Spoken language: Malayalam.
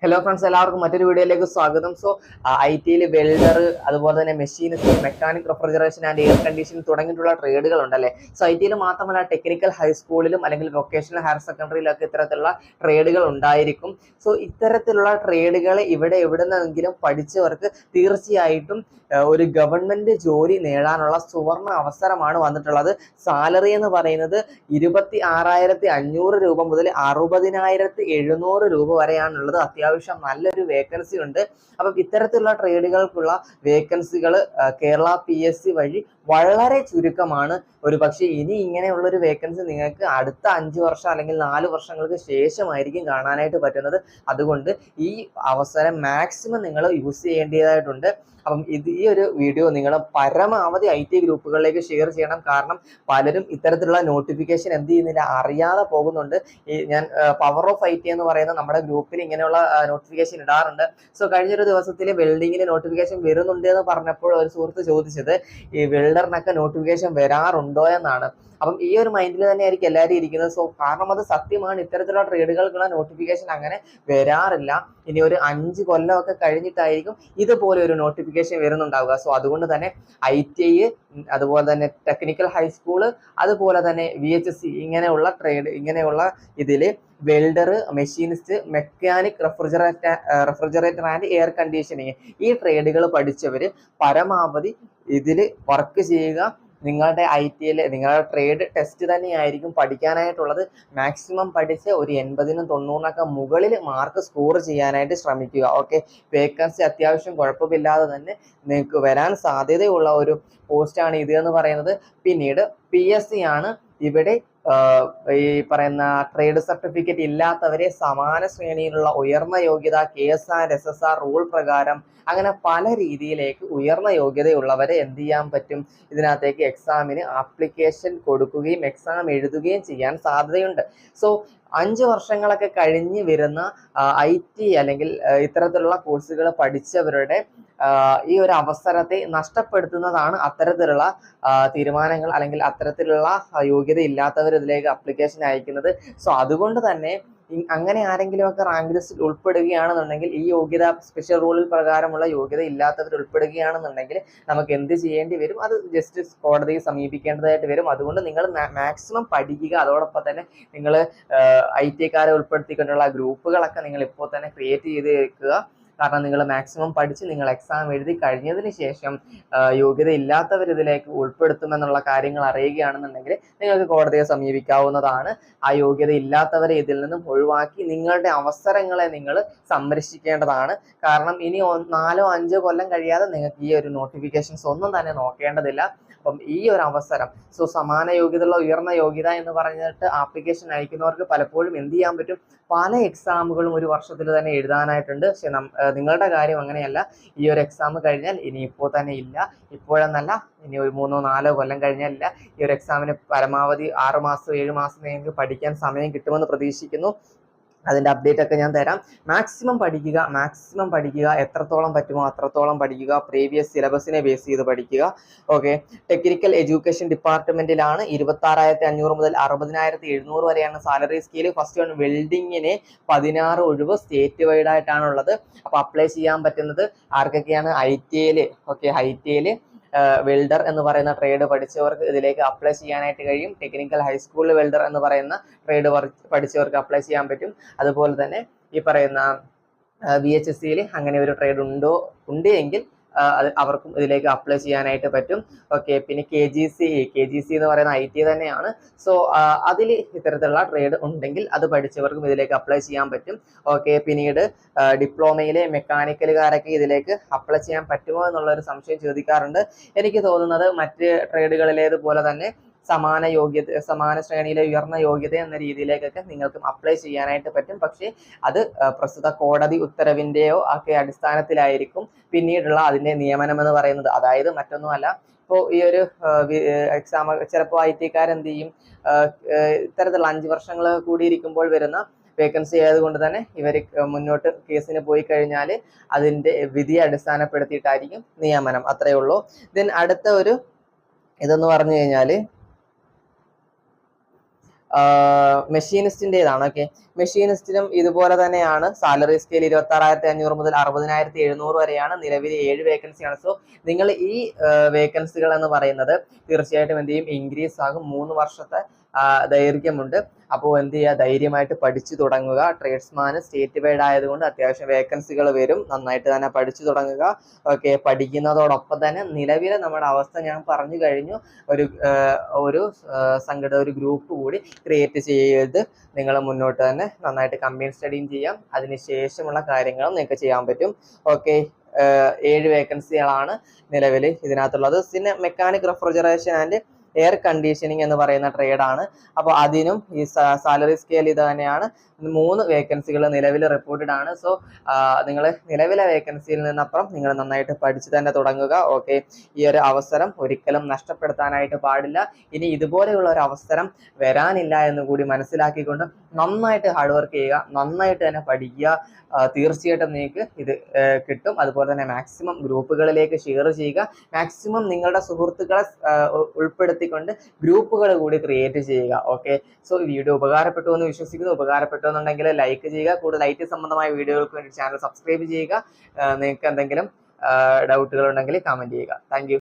ഹലോ ഫ്രണ്ട്സ്, എല്ലാവർക്കും മറ്റൊരു വീഡിയോയിലേക്ക് സ്വാഗതം. ഐ ടിയിൽ വെൽഡർ, അതുപോലെ തന്നെ machinist, mechanic, refrigeration and air conditioning തുടങ്ങിയിട്ടുള്ള ട്രേഡുകൾ ഉണ്ടല്ലേ. ഐ ടിയിൽ മാത്രമല്ല, ടെക്നിക്കൽ ഹൈസ്കൂളിലും അല്ലെങ്കിൽ വൊക്കേഷണൽ ഹയർ സെക്കൻഡറിയിലൊക്കെ ഇത്തരത്തിലുള്ള ട്രേഡുകൾ ഉണ്ടായിരിക്കും. ഇത്തരത്തിലുള്ള ട്രേഡുകൾ ഇവിടെ എവിടുന്നെങ്കിലും പഠിച്ചവർക്ക് തീർച്ചയായിട്ടും ഒരു ഗവൺമെന്റ് ജോലി നേടാനുള്ള സുവർണ അവസരമാണ് വന്നിട്ടുള്ളത്. സാലറി എന്ന് പറയുന്നത് 26,500 രൂപ മുതൽ 60,700 രൂപ വരെയാണുള്ളത്. അത്യാവശ്യം നല്ലൊരു വേക്കൻസി ഉണ്ട്. അപ്പം ഇത്തരത്തിലുള്ള ട്രേഡുകൾക്കുള്ള വേക്കൻസികൾ കേരള PSC വഴി വളരെ ചുരുക്കമാണ്. ഒരു പക്ഷേ ഇനി ഇങ്ങനെയുള്ളൊരു വേക്കൻസി നിങ്ങൾക്ക് അടുത്ത 5 വർഷം അല്ലെങ്കിൽ 4 വർഷങ്ങൾക്ക് ശേഷമായിരിക്കും കാണാനായിട്ട് പറ്റുന്നത്. അതുകൊണ്ട് ഈ അവസരം മാക്സിമം നിങ്ങൾ യൂസ് ചെയ്യേണ്ടതായിട്ടുണ്ട്. അപ്പം ഈ ഒരു വീഡിയോ നിങ്ങൾ പരമാവധി IT ഗ്രൂപ്പുകളിലേക്ക് ഷെയർ ചെയ്യണം. കാരണം പലരും ഇത്തരത്തിലുള്ള നോട്ടിഫിക്കേഷൻ എന്ത് ചെയ്യുന്നില്ല, അറിയാതെ പോകുന്നുണ്ട്. ഞാൻ പവർ ഓഫ് IT എന്ന് പറയുന്ന നമ്മുടെ ഗ്രൂപ്പിൽ ഇങ്ങനെയുള്ള നോട്ടിഫിക്കേഷൻ ഇടാറുണ്ട്. കഴിഞ്ഞൊരു ദിവസത്തിൽ വെൽഡിങ്ങിന് നോട്ടിഫിക്കേഷൻ വരുന്നുണ്ട് എന്ന് പറഞ്ഞപ്പോൾ ഒരു സുഹൃത്ത് ചോദിച്ചത് ഈ വെൽഡറിനൊക്കെ നോട്ടിഫിക്കേഷൻ വരാറുണ്ടോ എന്നാണ്. അപ്പം ഈ ഒരു മൈൻഡിൽ തന്നെ ആയിരിക്കും എല്ലാവരും ഇരിക്കുന്നത്. കാരണം അത് സത്യമാണ്, ഇത്തരത്തിലുള്ള ട്രേഡുകൾക്കുള്ള നോട്ടിഫിക്കേഷൻ അങ്ങനെ വരാറില്ല. ഇനി ഒരു 5 കൊല്ലമൊക്കെ കഴിഞ്ഞിട്ടായിരിക്കും ഇതുപോലെ ഒരു നോട്ടിഫിക്കേഷൻ വരുന്നുണ്ടാവുക. അതുകൊണ്ട് തന്നെ ITI, അതുപോലെ തന്നെ ടെക്നിക്കൽ ഹൈസ്കൂള്, അതുപോലെ തന്നെ VHSC ഇങ്ങനെയുള്ള ഇങ്ങനെയുള്ള ഇതിൽ welder, machinist, mechanic, refrigerator and air conditioning ഈ ട്രേഡുകൾ പഠിച്ചവർ പരമാവധി ഇതിൽ വർക്ക് ചെയ്യുക. നിങ്ങളുടെ ITയിൽ നിങ്ങളുടെ ട്രേഡ് ടെസ്റ്റ് തന്നെയായിരിക്കും പഠിക്കാനായിട്ടുള്ളത്. മാക്സിമം പഠിച്ച് ഒരു 80-നും 90-നൊക്കെ മുകളിൽ മാർക്ക് സ്കോർ ചെയ്യാനായിട്ട് ശ്രമിക്കുക. ഓക്കെ, വേക്കൻസി അത്യാവശ്യം കുഴപ്പമില്ലാതെ തന്നെ നിങ്ങൾക്ക് വരാൻ സാധ്യതയുള്ള ഒരു പോസ്റ്റാണ് ഇത് എന്ന് പറയുന്നത്. പിന്നീട് PSC ആണ്. ഇവിടെ ഈ പറയുന്ന ട്രേഡ് സർട്ടിഫിക്കറ്റ് ഇല്ലാത്തവരെ സമാന ശ്രേണിയിലുള്ള ഉയർന്ന യോഗ്യത KSR SSR റൂൾ പ്രകാരം അങ്ങനെ പല രീതിയിലേക്ക് ഉയർന്ന യോഗ്യതയുള്ളവരെ എന്ത് ചെയ്യാൻ പറ്റും, ഇതിനകത്തേക്ക് എക്സാമിന് ആപ്ലിക്കേഷൻ കൊടുക്കുകയും എക്സാം എഴുതുകയും ചെയ്യാൻ സാധ്യതയുണ്ട്. 5 വർഷങ്ങളൊക്കെ കഴിഞ്ഞ് വരുന്ന IT അല്ലെങ്കിൽ ഇത്തരത്തിലുള്ള കോഴ്സുകൾ പഠിച്ചവരുടെ ഈ ഒരു അവസരത്തെ നഷ്ടപ്പെടുത്തുന്നതാണ് അത്തരത്തിലുള്ള തീരുമാനങ്ങൾ അല്ലെങ്കിൽ അത്തരത്തിലുള്ള യോഗ്യത ഇല്ലാത്തവർ ഇതിലേക്ക് അപ്ലിക്കേഷൻ അയക്കുന്നത്. അതുകൊണ്ട് തന്നെ അങ്ങനെ ആരെങ്കിലുമൊക്കെ റാങ്ക് ലിസ്റ്റിൽ ഉൾപ്പെടുകയാണെന്നുണ്ടെങ്കിൽ, ഈ യോഗ്യത സ്പെഷ്യൽ റൂളിൽ പ്രകാരമുള്ള യോഗ്യത ഇല്ലാത്തവർ ഉൾപ്പെടുകയാണെന്നുണ്ടെങ്കിൽ നമുക്ക് എന്ത് ചെയ്യേണ്ടി വരും, അത് ജസ്റ്റ് കോടതിയെ സമീപിക്കേണ്ടതായിട്ട് വരും. അതുകൊണ്ട് നിങ്ങൾ മാക്സിമം പഠിക്കുക. അതോടൊപ്പം തന്നെ നിങ്ങൾ ITക്കാരെ ഉൾപ്പെടുത്തിക്കൊണ്ടുള്ള ഗ്രൂപ്പുകളൊക്കെ നിങ്ങൾ ഇപ്പോൾ തന്നെ ക്രിയേറ്റ് ചെയ്ത് വെക്കുക. കാരണം നിങ്ങൾ മാക്സിമം പഠിച്ച് നിങ്ങൾ എക്സാം എഴുതി കഴിഞ്ഞതിന് ശേഷം യോഗ്യത ഇല്ലാത്തവർ ഇതിലേക്ക് ഉൾപ്പെടുത്തുമെന്നുള്ള കാര്യങ്ങൾ അറിയുകയാണെന്നുണ്ടെങ്കിൽ നിങ്ങൾക്ക് കോടതിയെ സമീപിക്കാവുന്നതാണ്. ആ യോഗ്യത ഇല്ലാത്തവരെ ഇതിൽ നിന്നും ഒഴിവാക്കി നിങ്ങളുടെ അവസരങ്ങളെ നിങ്ങൾ സംരക്ഷിക്കേണ്ടതാണ്. കാരണം ഇനി 4-5 കൊല്ലം കഴിയാതെ നിങ്ങൾക്ക് ഈ ഒരു നോട്ടിഫിക്കേഷൻസ് ഒന്നും തന്നെ നോക്കേണ്ടതില്ല. അപ്പം ഈ ഒരു അവസരം, സമാന യോഗ്യതയുള്ള ഉയർന്ന യോഗ്യത എന്ന് പറഞ്ഞിട്ട് ആപ്ലിക്കേഷൻ അയക്കുന്നവർക്ക് പലപ്പോഴും എന്ത് ചെയ്യാൻ പറ്റും, പല എക്സാമുകളും ഒരു വർഷത്തിൽ തന്നെ എഴുതാനായിട്ടുണ്ട്. പക്ഷെ നിങ്ങളുടെ കാര്യം അങ്ങനെയല്ല. ഈ ഒരു എക്സാം കഴിഞ്ഞാൽ ഇനി ഇപ്പോൾ തന്നെ ഇല്ല, ഇപ്പോഴെന്നല്ല ഇനി ഒരു 3-4 കൊല്ലം കഴിഞ്ഞാലില്ല. ഈ ഒരു എക്സാമിന് പരമാവധി 6 മാസം 7 മാസം നിങ്ങൾക്ക് പഠിക്കാൻ സമയം കിട്ടുമെന്ന് പ്രതീക്ഷിക്കുന്നു. അതിൻ്റെ അപ്ഡേറ്റ് ഒക്കെ ഞാൻ തരാം. മാക്സിമം പഠിക്കുക. എത്രത്തോളം പറ്റുമോ അത്രത്തോളം പഠിക്കുക. പ്രീവിയസ് സിലബസിനെ ബേസ് ചെയ്ത് പഠിക്കുക. ഓക്കെ, ടെക്നിക്കൽ എഡ്യൂക്കേഷൻ ഡിപ്പാർട്ട്മെന്റിലാണ് 26,500 മുതൽ 60,700 വരെയാണ് സാലറി സ്കെയിൽ. ഫസ്റ്റ് വൺ വെൽഡിങ്ങിന് 16 ഒഴിവ് സ്റ്റേറ്റ് വൈഡ് ആയിട്ടാണുള്ളത്. അപ്പോൾ അപ്ലൈ ചെയ്യാൻ പറ്റുന്നത് ആർക്കൊക്കെയാണ്, ITയിൽ വെൽഡർ എന്ന് പറയുന്ന ട്രേഡ് പഠിച്ചവർക്ക് ഇതിലേക്ക് അപ്ലൈ ചെയ്യാനായിട്ട് കഴിയും. ടെക്നിക്കൽ ഹൈസ്കൂളിൽ വെൽഡർ എന്ന് പറയുന്ന ട്രേഡ് പഠിച്ചവർക്ക് അപ്ലൈ ചെയ്യാൻ പറ്റും. അതുപോലെ തന്നെ ഈ പറയുന്ന VHSCയിൽ അങ്ങനെ ഒരു ട്രേഡ് ഉണ്ട് എങ്കിൽ അവർക്കും ഇതിലേക്ക് അപ്ലൈ ചെയ്യാനായിട്ട് പറ്റും. ഓക്കെ, പിന്നെ KGC എന്ന് പറയുന്ന IT തന്നെയാണ്. അതിൽ ഇത്തരത്തിലുള്ള ട്രേഡ് ഉണ്ടെങ്കിൽ അത് പഠിച്ചവർക്കും ഇതിലേക്ക് അപ്ലൈ ചെയ്യാൻ പറ്റും. ഓക്കെ, പിന്നീട് ഡിപ്ലോമയിലെ മെക്കാനിക്കലുകാരൊക്കെ ഇതിലേക്ക് അപ്ലൈ ചെയ്യാൻ പറ്റുമോ എന്നുള്ളൊരു സംശയം ചോദിക്കാറുണ്ട്. എനിക്ക് തോന്നുന്നത് മറ്റ് ട്രേഡുകളിലേതുപോലെ തന്നെ സമാന ശ്രേണിയിലെ ഉയർന്ന യോഗ്യത എന്ന രീതിയിലേക്കൊക്കെ നിങ്ങൾക്ക് അപ്ലൈ ചെയ്യാനായിട്ട് പറ്റും. പക്ഷേ അത് പ്രസ്തുത കോടതി ഉത്തരവിന്റെയോ ഒക്കെ അടിസ്ഥാനത്തിലായിരിക്കും പിന്നീടുള്ള അതിന്റെ നിയമനം എന്ന് പറയുന്നത്. അതായത് മറ്റൊന്നുമല്ല, ഇപ്പോൾ ഈ ഒരു എക്സാം ചിലപ്പോൾ ITക്കാരെന്ത് ചെയ്യും, ഇത്തരത്തിലുള്ള 5 വർഷങ്ങൾ കൂടിയിരിക്കുമ്പോൾ വരുന്ന വേക്കൻസി ആയതുകൊണ്ട് തന്നെ ഇവർ മുന്നോട്ട് കേസിന് പോയി കഴിഞ്ഞാൽ അതിന്റെ വിധിയെ അടിസ്ഥാനപ്പെടുത്തിയിട്ടായിരിക്കും നിയമനം. അത്രയേ ഉള്ളൂ. ദെൻ അടുത്ത ഒരു ഇതെന്ന് പറഞ്ഞു കഴിഞ്ഞാൽ മെഷീനിസ്റ്റിൻ്റെതാണ്. ഓക്കെ, മെഷീനിസ്റ്റിനും ഇതുപോലെ തന്നെയാണ്. സാലറി സ്കെയിൽ 26,500 മുതൽ 60,700 വരെയാണ്. നിലവിൽ 7 വേക്കൻസിയാണ്. സോ നിങ്ങൾ ഈ വേക്കൻസികൾ എന്ന് പറയുന്നത് തീർച്ചയായിട്ടും എന്ത് ചെയ്യും, ഇൻക്രീസ് ആകും. 3 വർഷത്തെ ദൈർഘ്യമുണ്ട്. അപ്പോൾ എന്ത് ചെയ്യുക, ധൈര്യമായിട്ട് പഠിച്ചു തുടങ്ങുക. ട്രേഡ്സ്മാന് സ്റ്റേറ്റ് വൈഡ് ആയതുകൊണ്ട് അത്യാവശ്യം വേക്കൻസികൾ വരും. നന്നായിട്ട് തന്നെ പഠിച്ചു തുടങ്ങുക. ഓക്കെ, പഠിക്കുന്നതോടൊപ്പം തന്നെ നിലവിലെ നമ്മുടെ അവസ്ഥ ഞാൻ പറഞ്ഞു കഴിഞ്ഞു. ഒരു സംഘടന, ഒരു ഗ്രൂപ്പ് കൂടി ക്രിയേറ്റ് ചെയ്ത് നിങ്ങൾ മുന്നോട്ട് തന്നെ നന്നായിട്ട് കമ്പൈൻ സ്റ്റഡിയും ചെയ്യാം. അതിനുശേഷമുള്ള കാര്യങ്ങളും നിങ്ങൾക്ക് ചെയ്യാൻ പറ്റും. ഓക്കെ, 7 വേക്കൻസികളാണ് നിലവിൽ ഇതിനകത്തുള്ളത്. പിന്നെ mechanic refrigeration and air conditioning എന്ന് പറയുന്ന ട്രേഡാണ്. അപ്പോൾ അതിനും ഈ സാലറി സ്കെയിൽ ഇത് തന്നെയാണ്. 3 വേക്കൻസികൾ നിലവിൽ റിപ്പോർട്ടഡ് ആണ്. സോ നിങ്ങൾ നിലവിലെ വേക്കൻസിയിൽ നിന്നപ്പുറം നിങ്ങൾ നന്നായിട്ട് പഠിച്ചു തന്നെ തുടങ്ങുക. ഓക്കെ, ഈ ഒരു അവസരം ഒരിക്കലും നഷ്ടപ്പെടുത്താനായിട്ട് പാടില്ല. ഇനി ഇതുപോലെയുള്ള ഒരു അവസരം വരാനില്ല എന്ന് കൂടി മനസ്സിലാക്കിക്കൊണ്ട് നന്നായിട്ട് ഹാർഡ് വർക്ക് ചെയ്യുക, നന്നായിട്ട് തന്നെ പഠിക്കുക. തീർച്ചയായിട്ടും നിങ്ങൾക്ക് ഇത് കിട്ടും. അതുപോലെ തന്നെ മാക്സിമം ഗ്രൂപ്പുകളിലേക്ക് ഷെയർ ചെയ്യുക. മാക്സിമം നിങ്ങളുടെ സുഹൃത്തുക്കളെ ഉൾപ്പെടുത്തിക്കൊണ്ട് ഗ്രൂപ്പുകൾ കൂടി ക്രിയേറ്റ് ചെയ്യുക. ഓക്കെ, സോ വീഡിയോ ഉപകാരപ്പെട്ടു എന്ന് വിശ്വസിക്കുന്നു. ഉപകാരപ്പെട്ടു എന്നുണ്ടെങ്കിൽ ലൈക്ക് ചെയ്യുക. കൂടുതൽ IT സംബന്ധമായ വീഡിയോകൾക്ക് വേണ്ടി ചാനൽ സബ്സ്ക്രൈബ് ചെയ്യുക. നിങ്ങൾക്ക് എന്തെങ്കിലും ഡൗട്ടുകൾ ഉണ്ടെങ്കിൽ കമന്റ് ചെയ്യുക. Thank you.